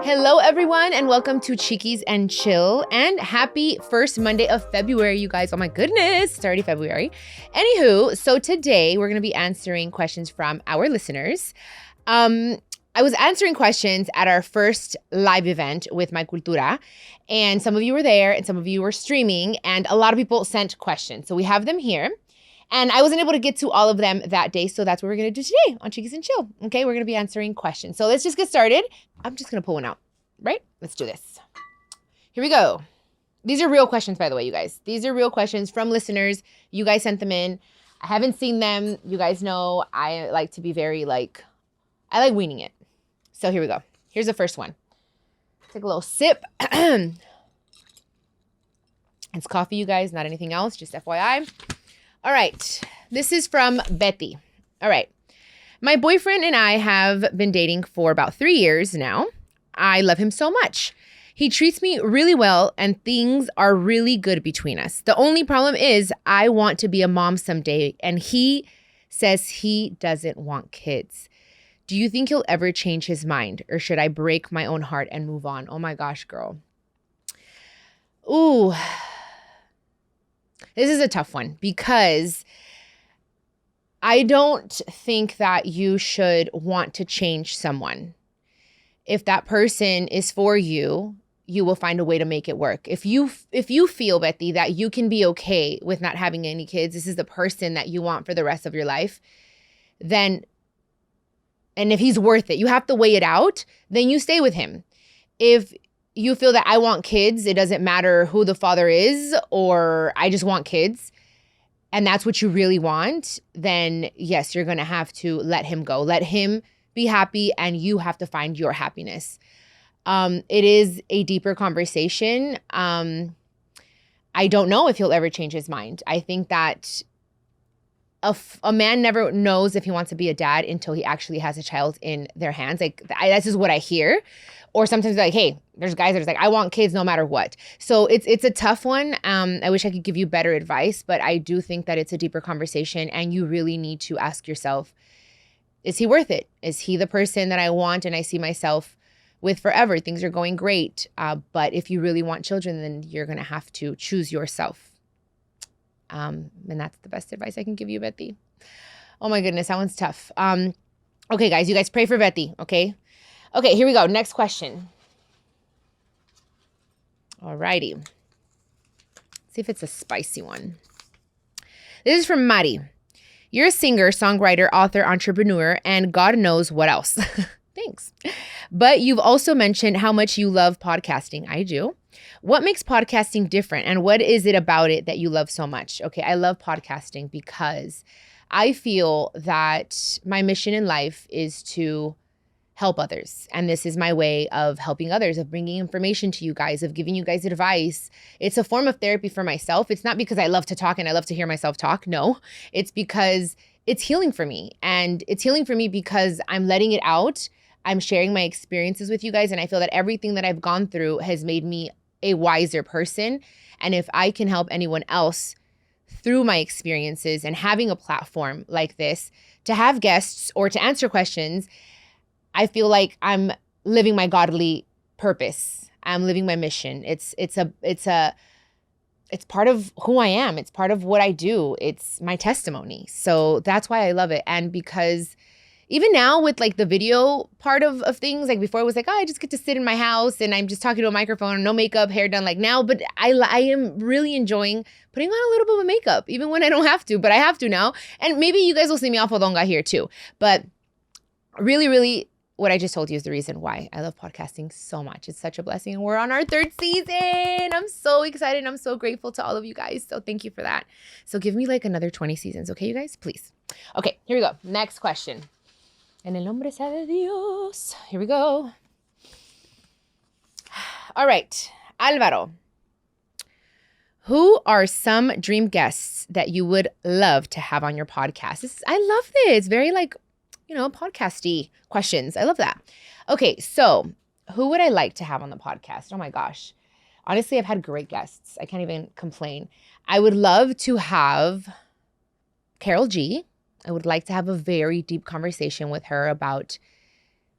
Hello, everyone, and welcome to Chiquis and Chill, and happy first Monday of February, you guys. Oh my goodness, it's already February. Anywho, so today we're going to be answering questions from our listeners. I was answering questions at our first live event with my Cultura, and some of you were there and some of you were streaming, and a lot of people sent questions. So we have them here. And I wasn't able to get to all of them that day, so that's what we're going to do today on Chiquis and Chill. Okay, we're going to be answering questions. So let's just get started. I'm just going to pull one out, right? Let's do this. Here we go. These are real questions, by the way, you guys. These are real questions from listeners. You guys sent them in. I haven't seen them. You guys know I like to be very I like winging it. So here we go. Here's the first one. Take a little sip. It's coffee, you guys, not anything else, just FYI. All right, this is from Betty. All right, my boyfriend and I have been dating for about 3 years now. I love him so much. He treats me really well and things are really good between us. The only problem is I want to be a mom someday and he says he doesn't want kids. Do you think he'll ever change his mind or should I break my own heart and move on? Oh my gosh, girl. Ooh. This is a tough one because I don't think that you should want to change someone. If that person is for you, you will find a way to make it work. If you feel, Betty, that you can be okay with not having any kids, this is the person that you want for the rest of your life, then, and if he's worth it, you have to weigh it out, then you stay with him. If you feel that I want kids, it doesn't matter who the father is, or I just want kids, and that's what you really want, then yes, you're going to have to let him go. Let him be happy, and you have to find your happiness. It is a deeper conversation. I don't know if he'll ever change his mind. I think that a man never knows if he wants to be a dad until he actually has a child in their hands. This is what I hear. Or sometimes hey, there's guys that are I want kids no matter what. So it's a tough one. I wish I could give you better advice, but I do think that it's a deeper conversation and you really need to ask yourself, is he worth it? Is he the person that I want and I see myself with forever? Things are going great. But if you really want children, then you're going to have to choose yourself. And that's the best advice I can give you, Betty. Oh my goodness, that one's tough. Okay, guys, you guys pray for Betty, okay? Okay, here we go. Next question. All righty. See if it's a spicy one. This is from Mari. You're a singer, songwriter, author, entrepreneur, and God knows what else. Thanks. But you've also mentioned how much you love podcasting. I do. What makes podcasting different, and what is it about it that you love so much? Okay, I love podcasting because I feel that my mission in life is to help others. And this is my way of helping others, of bringing information to you guys, of giving you guys advice. It's a form of therapy for myself. It's not because I love to talk and I love to hear myself talk. No, it's because it's healing for me. And it's healing for me because I'm letting it out. I'm sharing my experiences with you guys. And I feel that everything that I've gone through has made me a wiser person. And if I can help anyone else through my experiences and having a platform like this to have guests or to answer questions, I feel like I'm living my godly purpose. I'm living my mission. It's part of who I am. It's part of what I do. It's my testimony. So that's why I love it. And because even now with the video part of things, before it was I just get to sit in my house and I'm just talking to a microphone, no makeup, hair done now. But I am really enjoying putting on a little bit of makeup, even when I don't have to, but I have to now. And maybe you guys will see me off Fodonga here too. But really, really, what I just told you is the reason why I love podcasting so much. It's such a blessing. And we're on our 3rd season. I'm so excited. I'm so grateful to all of you guys. So thank you for that. So give me another 20 seasons. Okay, you guys? Please. Okay, here we go. Next question. En el nombre sea de Dios. Here we go. All right. Alvaro. Who are some dream guests that you would love to have on your podcast? I love this. Very podcasty questions. I love that. Okay, so who would I like to have on the podcast? Oh my gosh. Honestly, I've had great guests. I can't even complain. I would love to have Carol G. I would like to have a very deep conversation with her about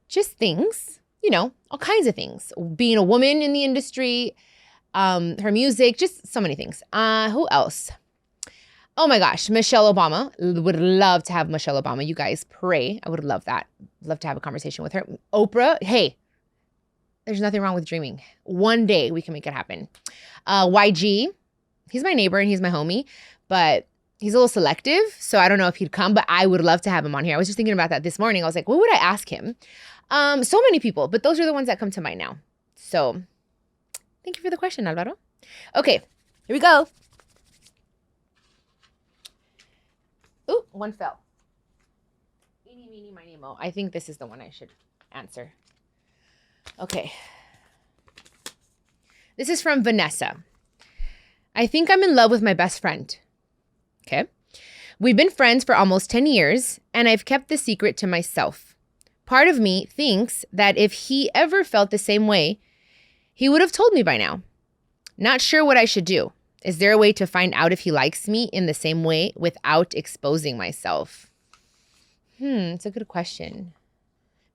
just things. all kinds of things. Being a woman in the industry, her music, just so many things. Who else? Oh my gosh, Michelle Obama. Would love to have Michelle Obama. You guys pray. I would love that. Love to have a conversation with her. Oprah. Hey, there's nothing wrong with dreaming. One day we can make it happen. YG. He's my neighbor and he's my homie, but he's a little selective. So I don't know if he'd come, but I would love to have him on here. I was just thinking about that this morning. I was like, what would I ask him? So many people, but those are the ones that come to mind now. So thank you for the question, Alvaro. Okay, here we go. Ooh, one fell. Eeny, meeny, miny, mo. I think this is the one I should answer. Okay. This is from Vanessa. I think I'm in love with my best friend. Okay. We've been friends for almost 10 years, and I've kept the secret to myself. Part of me thinks that if he ever felt the same way, he would have told me by now. Not sure what I should do. Is there a way to find out if he likes me in the same way without exposing myself? It's a good question.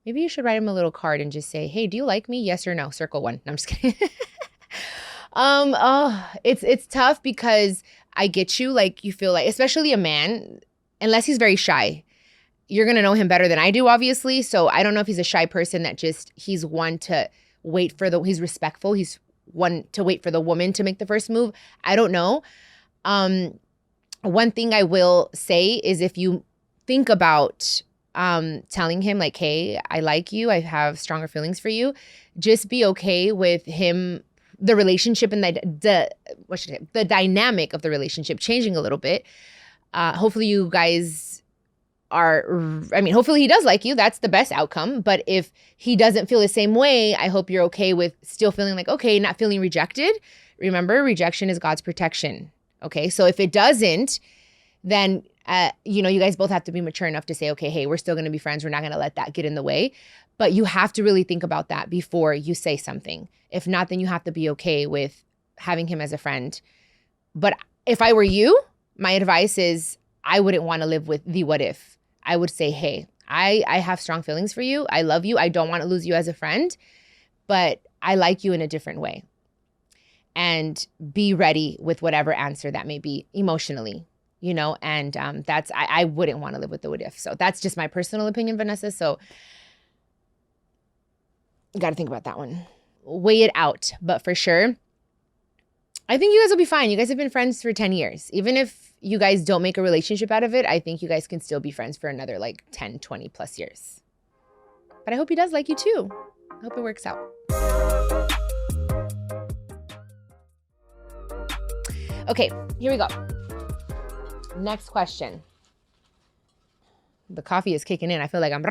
Maybe you should write him a little card and just say, hey, do you like me? Yes or no? Circle 1. No, I'm just kidding. It's tough because I get you. Like, you feel like, especially a man, unless he's very shy, you're going to know him better than I do, obviously. So I don't know if he's a shy person that he's one to wait for he's respectful. He's one to wait for the woman to make the first move. I don't know. One thing I will say is if you think about telling him like, hey, I like you, I have stronger feelings for you, just be okay with him, the relationship and the dynamic of the relationship changing a little bit. Hopefully you guys hopefully he does like you. That's the best outcome. But if he doesn't feel the same way, I hope you're okay with still feeling like, okay, not feeling rejected. Remember, rejection is God's protection. Okay, so if it doesn't, then, you guys both have to be mature enough to say, okay, hey, we're still going to be friends. We're not going to let that get in the way. But you have to really think about that before you say something. If not, then you have to be okay with having him as a friend. But if I were you, my advice is I wouldn't want to live with the what if. I would say, hey, I have strong feelings for you. I love you. I don't want to lose you as a friend, but I like you in a different way. And be ready with whatever answer that may be emotionally, and I wouldn't want to live with the what if. So that's just my personal opinion, Vanessa. So you got to think about that one. Weigh it out. But for sure, I think you guys will be fine. You guys have been friends for 10 years. Even if you guys don't make a relationship out of it, I think you guys can still be friends for another 10, 20 plus years. But I hope he does like you too. I hope it works out. Okay, here we go. Next question. The coffee is kicking in. I feel like I'm...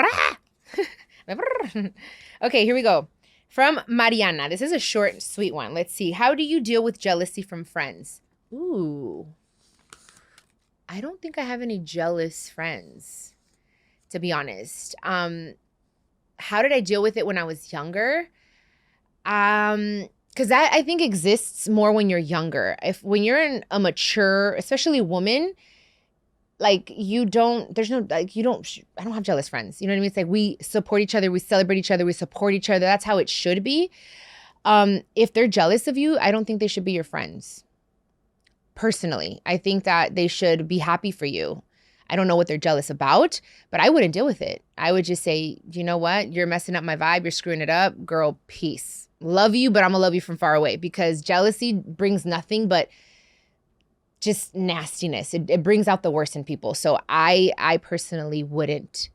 Okay, here we go. From Mariana. This is a short, sweet one. Let's see. How do you deal with jealousy from friends? Ooh. I don't think I have any jealous friends, to be honest. How did I deal with it when I was younger? Because that, I think, exists more when you're younger. When you're a mature, especially woman, I don't have jealous friends. You know what I mean? It's like we support each other, we celebrate each other, we support each other. That's how it should be. If they're jealous of you, I don't think they should be your friends. Personally, I think that they should be happy for you. I don't know what they're jealous about, but I wouldn't deal with it. I would just say, you know what? You're messing up my vibe. You're screwing it up. Girl, peace. Love you, but I'm gonna love you from far away, because jealousy brings nothing but just nastiness. It brings out the worst in people. So I personally wouldn't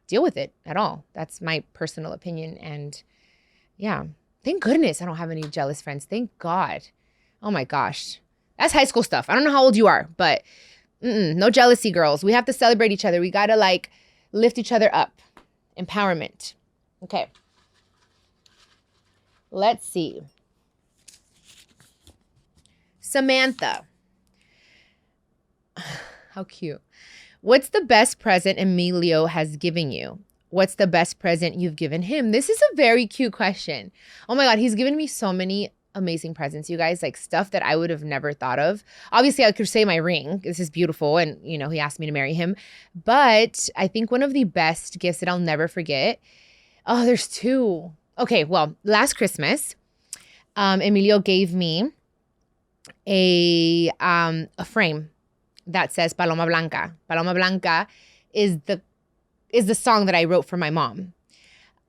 deal with it at all. That's my personal opinion. And yeah, thank goodness I don't have any jealous friends. Thank God. Oh my gosh. That's high school stuff. I don't know how old you are, but no jealousy, girls. We have to celebrate each other. We got to lift each other up. Empowerment. Okay. Let's see. Samantha. How cute. What's the best present Emilio has given you? What's the best present you've given him? This is a very cute question. Oh my God, he's given me so many amazing presents, you guys, stuff that I would have never thought of. Obviously, I could say my ring. This is beautiful. And, he asked me to marry him. But I think one of the best gifts that I'll never forget. Oh, there's two. Okay, well, last Christmas, Emilio gave me a frame that says Paloma Blanca. Paloma Blanca is the song that I wrote for my mom.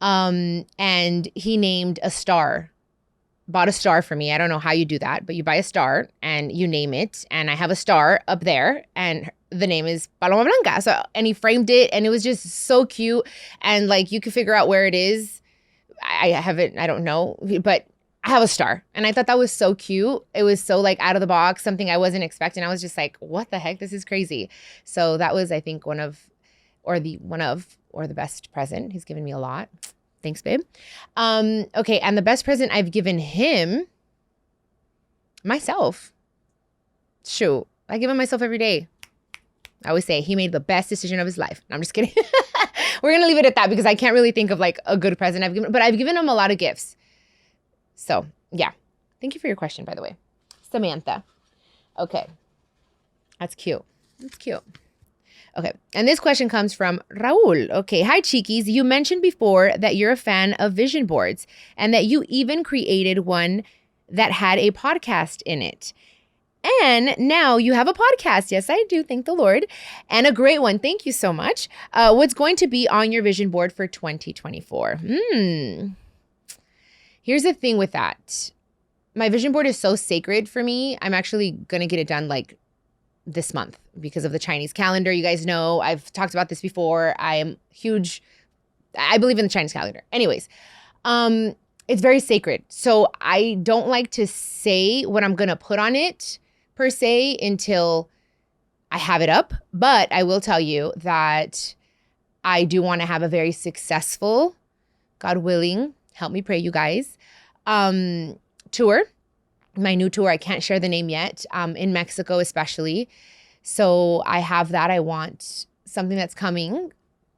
And he named a star, bought a star for me. I don't know how you do that, but you buy a star and you name it. And I have a star up there and the name is Paloma Blanca. So, and he framed it and it was just so cute. And like, you could figure out where it is. I don't know, but I have a star. And I thought that was so cute. It was so like out of the box, something I wasn't expecting. I was just like, what the heck? This is crazy. So that was, I think, the best present. He's given me a lot. Thanks, babe. Okay, and the best present I've given him, myself. Shoot, I give him myself every day. I always say he made the best decision of his life. No, I'm just kidding. We're going to leave it at that because I can't really think of like a good present I've given, but I've given him a lot of gifts. So, yeah. Thank you for your question, by the way. Samantha. Okay. That's cute. That's cute. Okay. And this question comes from Raul. Okay. Hi, Chiquis. You mentioned before that you're a fan of vision boards and that you even created one that had a podcast in it. And now you have a podcast. Yes, I do. Thank the Lord. And a great one. Thank you so much. What's going to be on your vision board for 2024? Here's the thing with that. My vision board is so sacred for me. I'm actually going to get it done like this month because of the Chinese calendar. You guys know I've talked about this before. I am huge. I believe in the Chinese calendar. Anyways, it's very sacred. So I don't like to say what I'm going to put on it per se until I have it up. But I will tell you that I do want to have a very successful, God willing, help me pray, you guys, tour. My new tour. I can't share the name yet, in Mexico especially. So I have that. I want something that's coming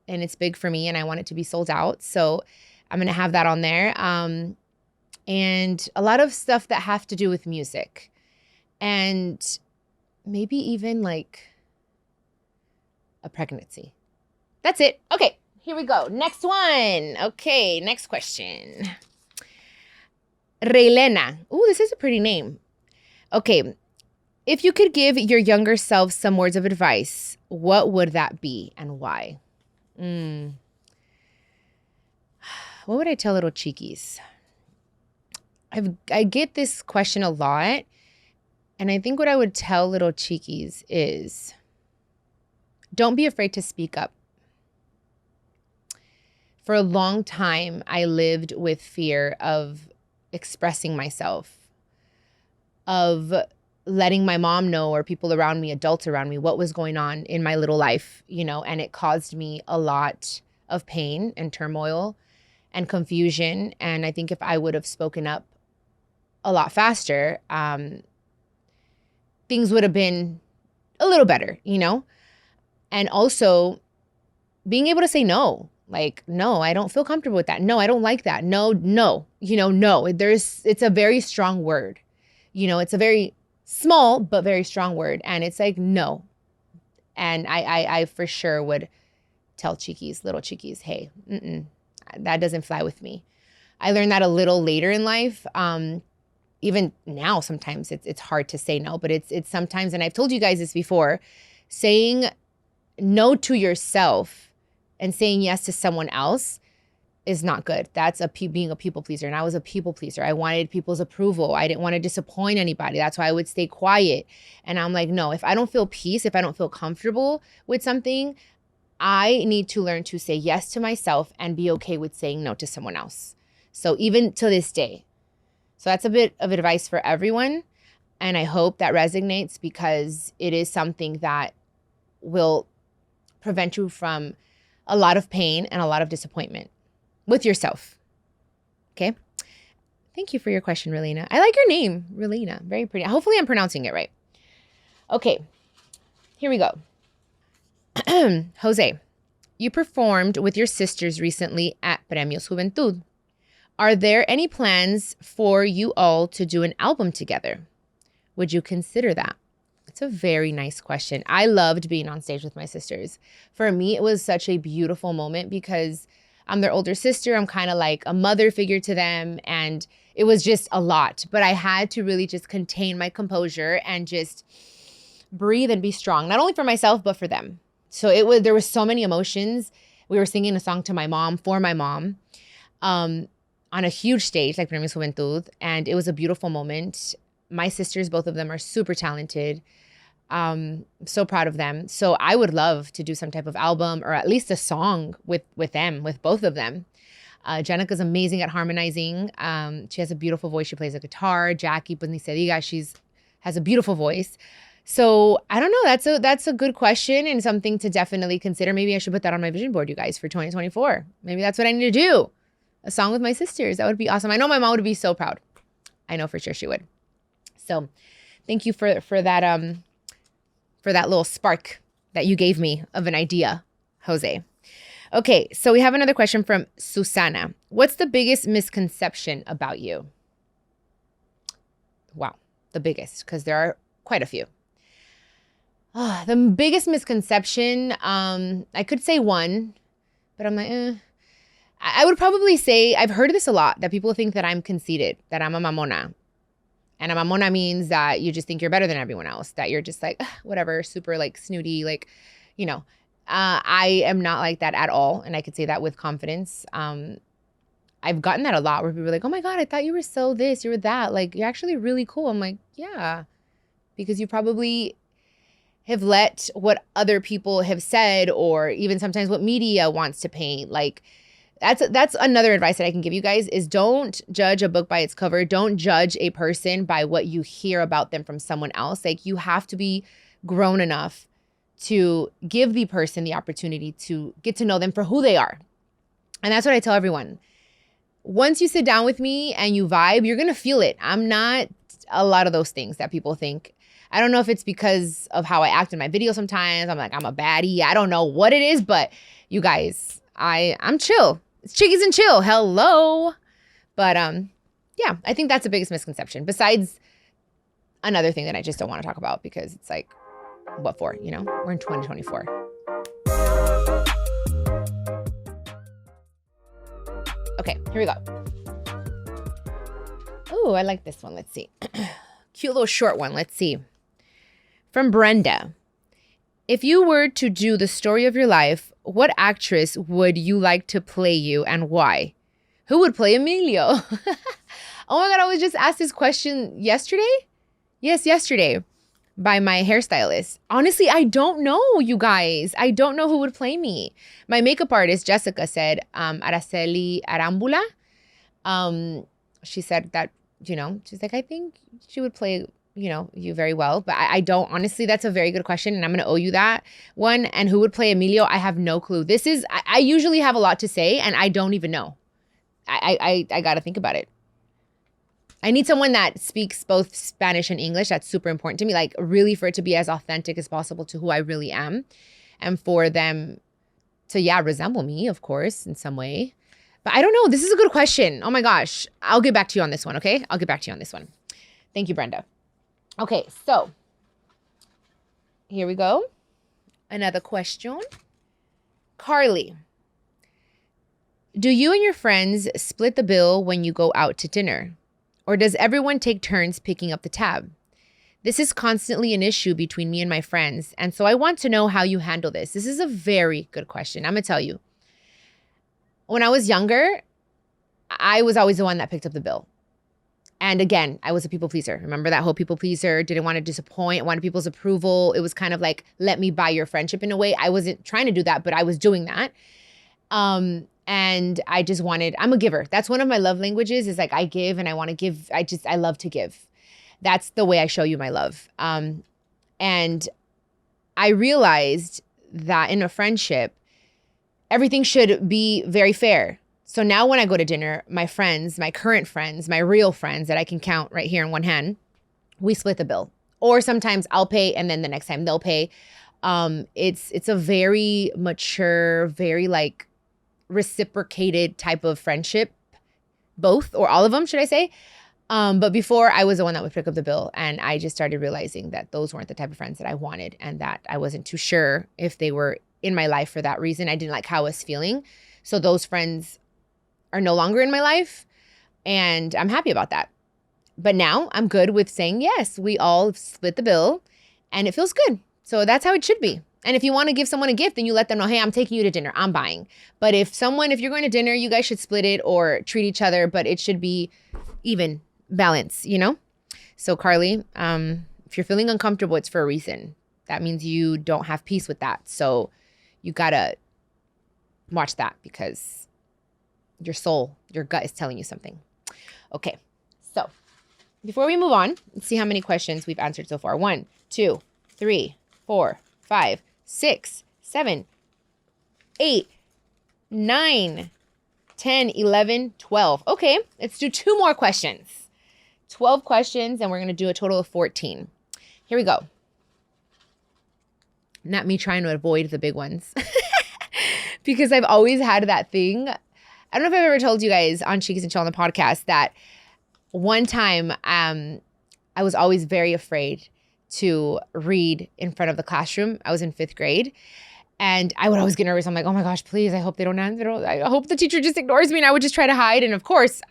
and it's big for me and I want it to be sold out. So I'm going to have that on there. And a lot of stuff that have to do with music and maybe even like a pregnancy. That's it. Okay, here we go. Next one. Okay, next question. Reylena. Ooh, this is a pretty name. Okay. If you could give your younger self some words of advice, what would that be and why? What would I tell little Chiquis? I get this question a lot. And I think what I would tell little Chiquis is don't be afraid to speak up. For a long time, I lived with fear of expressing myself, of letting my mom know or people around me, adults around me, what was going on in my little life, and it caused me a lot of pain and turmoil and confusion. And I think if I would have spoken up a lot faster, things would have been a little better, And also being able to say no. Like, no, I don't feel comfortable with that. No, I don't like that. No. No. It's a very strong word. It's a very small, but very strong word. And it's like, no. And I for sure would tell little Chiquis, hey, that doesn't fly with me. I learned that a little later in life. Even now, sometimes it's hard to say no, but it's sometimes, and I've told you guys this before, saying no to yourself and saying yes to someone else is not good. That's being a people pleaser. And I was a people pleaser. I wanted people's approval. I didn't want to disappoint anybody. That's why I would stay quiet. And I'm like, no, if I don't feel peace, if I don't feel comfortable with something, I need to learn to say yes to myself and be okay with saying no to someone else. So even to this day. So that's a bit of advice for everyone. And I hope that resonates because it is something that will prevent you from a lot of pain and a lot of disappointment with yourself. Okay? Thank you for your question, Relina. I like your name, Relina. Very pretty. Hopefully I'm pronouncing it right. Okay. Here we go. Jose, you performed with your sisters recently at Premios Juventud. Are there any plans for you all to do an album together? Would you consider that? It's a very nice question. I loved being on stage with my sisters. For me, it was such a beautiful moment because I'm their older sister. I'm kind of like a mother figure to them. And it was just a lot. But I had to really just contain my composure and just breathe and be strong, not only for myself, but for them. So there was so many emotions. We were singing a song to my mom, for my mom, on a huge stage, like Premios Juventud. And it was a beautiful moment. My sisters, both of them, are super talented. So proud of them. So I would love to do some type of album or at least a song with them, with both of them. Jenica's amazing at harmonizing. She has a beautiful voice. She plays the guitar. Jackie, pues ni se diga, has a beautiful voice. So I don't know. That's a good question and something to definitely consider. Maybe I should put that on my vision board, you guys, for 2024. Maybe that's what I need to do. A song with my sisters. That would be awesome. I know my mom would be so proud. I know for sure she would. So thank you for that little spark that you gave me of an idea, Jose. Okay, so we have another question from Susana. What's the biggest misconception about you? Wow, the biggest, because there are quite a few. The biggest misconception, I could say one, but I'm like, I would probably say, I've heard this a lot, that people think that I'm conceited, that I'm a mamona. And a mamona means that you just think you're better than everyone else, that you're just like, whatever, super like snooty, like, you know. I am not like that at all. And I could say that with confidence. I've gotten that a lot where people are like, oh my God, I thought you were so this, you were that. Like, you're actually really cool. I'm like, yeah, because you probably have let what other people have said, or even sometimes what media wants to paint. Like, that's another advice that I can give you guys is don't judge a book by its cover. Don't judge a person by what you hear about them from someone else. Like, you have to be grown enough to give the person the opportunity to get to know them for who they are. And that's what I tell everyone. Once you sit down with me and you vibe, you're going to feel it. I'm not a lot of those things that people think. I don't know if it's because of how I act in my video sometimes. I'm like, I'm a baddie. I don't know what it is, but you guys, I'm chill. It's Chiquis and Chill. Hello. But yeah, I think that's the biggest misconception. Besides another thing that I just don't want to talk about because it's like, what for? You know, we're in 2024. Okay, here we go. Oh, I like this one. Let's see. Cute little short one. Let's see. From Brenda. If you were to do the story of your life, what actress would you like to play you and why? Who would play Emilio? Oh my God, I was just asked this question yesterday. Yes, yesterday by my hairstylist. Honestly, I don't know, you guys. I don't know who would play me. My makeup artist, Jessica, said Araceli Arambula. She said that, you know, she's like, I think she would play, you know, you very well. But I don't, honestly, that's a very good question. And I'm going to owe you that one. And who would play Emilio? I have no clue. I usually have a lot to say and I don't even know. I got to think about it. I need someone that speaks both Spanish and English. That's super important to me. Like, really, for it to be as authentic as possible to who I really am. And for them to, yeah, resemble me, of course, in some way. But I don't know. This is a good question. Oh my gosh. I'll get back to you on this one, okay? I'll get back to you on this one. Thank you, Brenda. Okay, so here we go. Another question. Carly, do you and your friends split the bill when you go out to dinner? Or does everyone take turns picking up the tab? This is constantly an issue between me and my friends, and so I want to know how you handle this. This is a very good question. I'm going to tell you. When I was younger, I was always the one that picked up the bill. And again, I was a people pleaser. Remember that whole people pleaser? Didn't want to disappoint, wanted people's approval. It was kind of like, let me buy your friendship in a way. I wasn't trying to do that, but I was doing that. And I just I'm a giver. That's one of my love languages is like I give and I want to give. I love to give. That's the way I show you my love. And I realized that in a friendship, everything should be very fair. So now when I go to dinner, my friends, my current friends, my real friends that I can count right here in one hand, we split the bill. Or sometimes I'll pay and then the next time they'll pay. It's a very mature, very like reciprocated type of friendship, both or all of them, should I say. But before I was the one that would pick up the bill and I just started realizing that those weren't the type of friends that I wanted and that I wasn't too sure if they were in my life for that reason. I didn't like how I was feeling. So those friends are no longer in my life, and I'm happy about that. But now I'm good with saying, yes, we all split the bill, and it feels good. So that's how it should be. And if you want to give someone a gift, then you let them know, hey, I'm taking you to dinner. I'm buying. But if you're going to dinner, you guys should split it or treat each other, but it should be even balance, you know? So Carly, if you're feeling uncomfortable, it's for a reason. That means you don't have peace with that. So you gotta watch that because your soul, your gut is telling you something. Okay, so before we move on, let's see how many questions we've answered so far. 1, 2, 3, 4, 5, 6, 7, 8, 9, 10, 11, 12. Okay, let's do 2 more questions. 12 questions, and we're going to do a total of 14. Here we go. Not me trying to avoid the big ones because I've always had that thing. I don't know if I've ever told you guys on Chiquis and Chill on the podcast that one time I was always very afraid to read in front of the classroom. I was in 5th grade. And I would always get nervous. I'm like, oh my gosh, please, I hope they don't answer. I hope the teacher just ignores me. And I would just try to hide. And of course,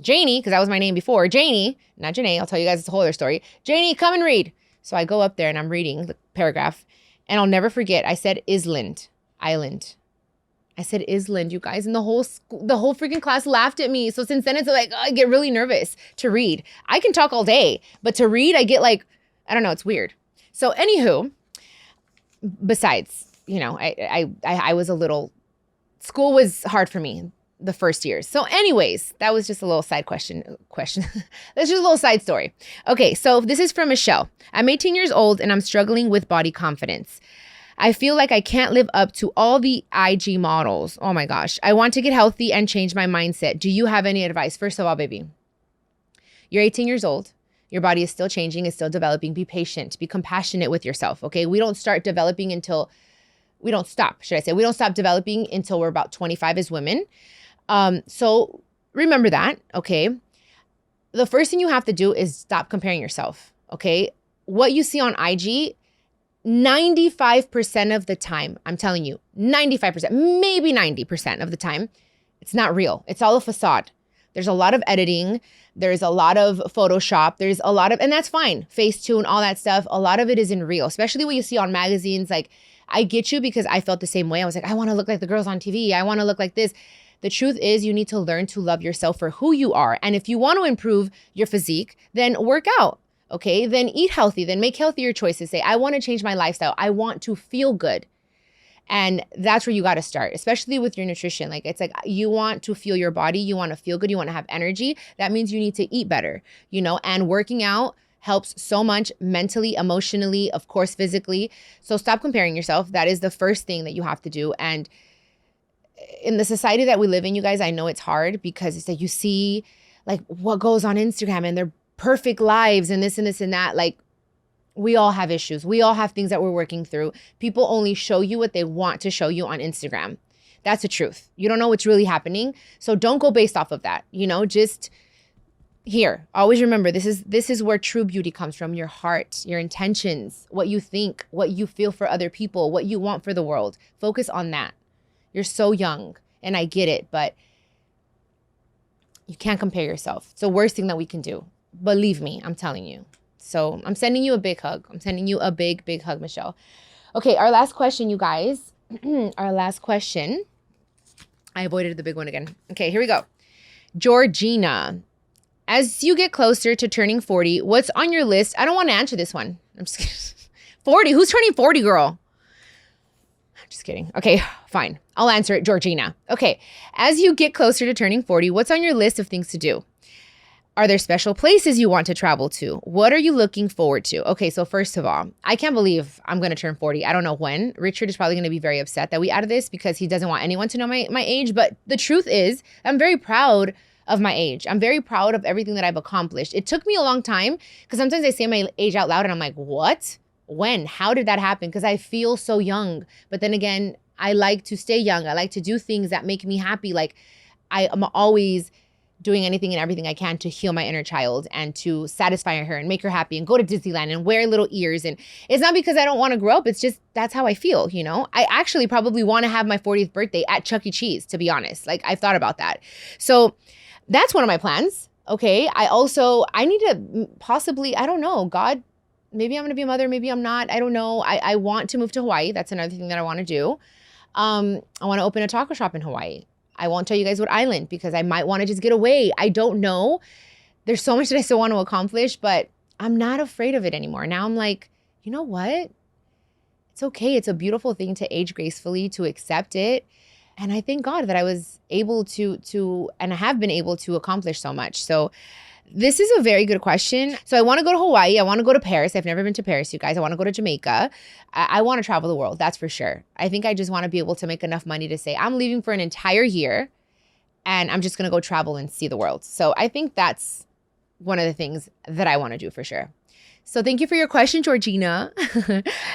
Janie, because that was my name before, Janie, not Janae, I'll tell you guys it's a whole other story. Janie, come and read. So I go up there and I'm reading the paragraph. And I'll never forget, I said island. I said island, you guys. And the whole freaking class laughed at me. So since then, it's like, I get really nervous to read. I can talk all day, but to read, I get like, I don't know, it's weird. So anywho, besides, you know, I was a little, school was hard for me the first years. So anyways, that was just a little side question. That's just a little side story. Okay, so this is from Michelle. I'm 18 years old and I'm struggling with body confidence. I feel like I can't live up to all the IG models. Oh my gosh. I want to get healthy and change my mindset. Do you have any advice? First of all, baby, you're 18 years old. Your body is still changing, is still developing. Be patient, be compassionate with yourself, okay? We don't stop developing until we're about 25 as women. So remember that, okay? The first thing you have to do is stop comparing yourself, okay? What you see on IG, 95% of the time, I'm telling you, 95%, maybe 90% of the time, it's not real. It's all a facade. There's a lot of editing. There's a lot of Photoshop. There's a lot of, and that's fine. Facetune, all that stuff. A lot of it isn't real, especially what you see on magazines. Like, I get you because I felt the same way. I was like, I want to look like the girls on TV. I want to look like this. The truth is you need to learn to love yourself for who you are. And if you want to improve your physique, then work out, okay? Then eat healthy, then make healthier choices. Say, I want to change my lifestyle. I want to feel good. And that's where you got to start, especially with your nutrition. Like, it's like you want to feel your body. You want to feel good. You want to have energy. That means you need to eat better, you know, and working out helps so much mentally, emotionally, of course, physically. So stop comparing yourself. That is the first thing that you have to do. And in the society that we live in, you guys, I know it's hard because it's like you see like what goes on Instagram and their perfect lives and this and this and that. Like, we all have issues. We all have things that we're working through. People only show you what they want to show you on Instagram. That's the truth. You don't know what's really happening. So don't go based off of that. You know, just here, always remember, this is where true beauty comes from. Your heart, your intentions, what you think, what you feel for other people, what you want for the world. Focus on that. You're so young and I get it, but you can't compare yourself. It's the worst thing that we can do. Believe me, I'm telling you. So I'm sending you a big hug. I'm sending you a big, big hug, Michelle. Okay, our last question, you guys. Our last question. I avoided the big one again. Okay, here we go. Georgina, as you get closer to turning 40, what's on your list? I don't want to answer this one. I'm just kidding. 40? Who's turning 40, girl? Just kidding. Okay, fine. I'll answer it, Georgina. Okay, as you get closer to turning 40, what's on your list of things to do? Are there special places you want to travel to? What are you looking forward to? Okay, so first of all, I can't believe I'm going to turn 40. I don't know when. Richard is probably going to be very upset that we added this because he doesn't want anyone to know my age. But the truth is, I'm very proud of my age. I'm very proud of everything that I've accomplished. It took me a long time because sometimes I say my age out loud and I'm like, what? When? How did that happen? Because I feel so young. But then again, I like to stay young. I like to do things that make me happy. Like, I'm always doing anything and everything I can to heal my inner child and to satisfy her and make her happy and go to Disneyland and wear little ears. And it's not because I don't want to grow up. It's just that's how I feel, you know? I actually probably want to have my 40th birthday at Chuck E. Cheese, to be honest. Like, I've thought about that. So that's one of my plans. Okay. I need to possibly, I don't know, God, maybe I'm going to be a mother. Maybe I'm not. I don't know. I want to move to Hawaii. That's another thing that I want to do. I want to open a taco shop in Hawaii. I won't tell you guys what island because I might want to just get away. I don't know. There's so much that I still want to accomplish, but I'm not afraid of it anymore. Now I'm like, you know what? It's okay. It's a beautiful thing to age gracefully, to accept it. And I thank God that I was able to, and I have been able to accomplish so much. So this is a very good question. So I want to go to Hawaii. I want to go to Paris. I've never been to Paris, you guys. I want to go to Jamaica. I want to travel the world. That's for sure. I think I just want to be able to make enough money to say, I'm leaving for an entire year and I'm just going to go travel and see the world. So I think that's one of the things that I want to do for sure. So thank you for your question, Georgina.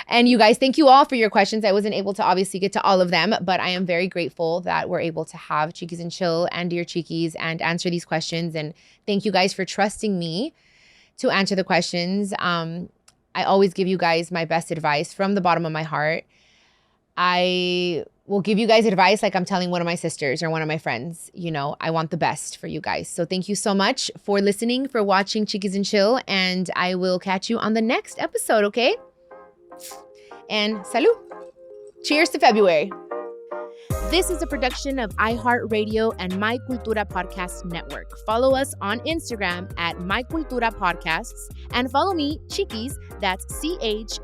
And you guys, thank you all for your questions. I wasn't able to obviously get to all of them, but I am very grateful that we're able to have Chiquis and Chill and Dear Chiquis and answer these questions. And thank you guys for trusting me to answer the questions. I always give you guys my best advice from the bottom of my heart. I will give you guys advice like I'm telling one of my sisters or one of my friends. You know, I want the best for you guys. So thank you so much for listening, for watching Chiquis and Chill, and I will catch you on the next episode, okay? And salud. Cheers to February. This is a production of iHeartRadio and My Cultura Podcast Network. Follow us on Instagram at My Cultura Podcasts and follow me, Chiquis, that's CHIQUIS.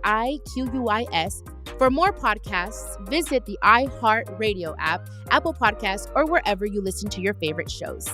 For more podcasts, visit the iHeartRadio app, Apple Podcasts, or wherever you listen to your favorite shows.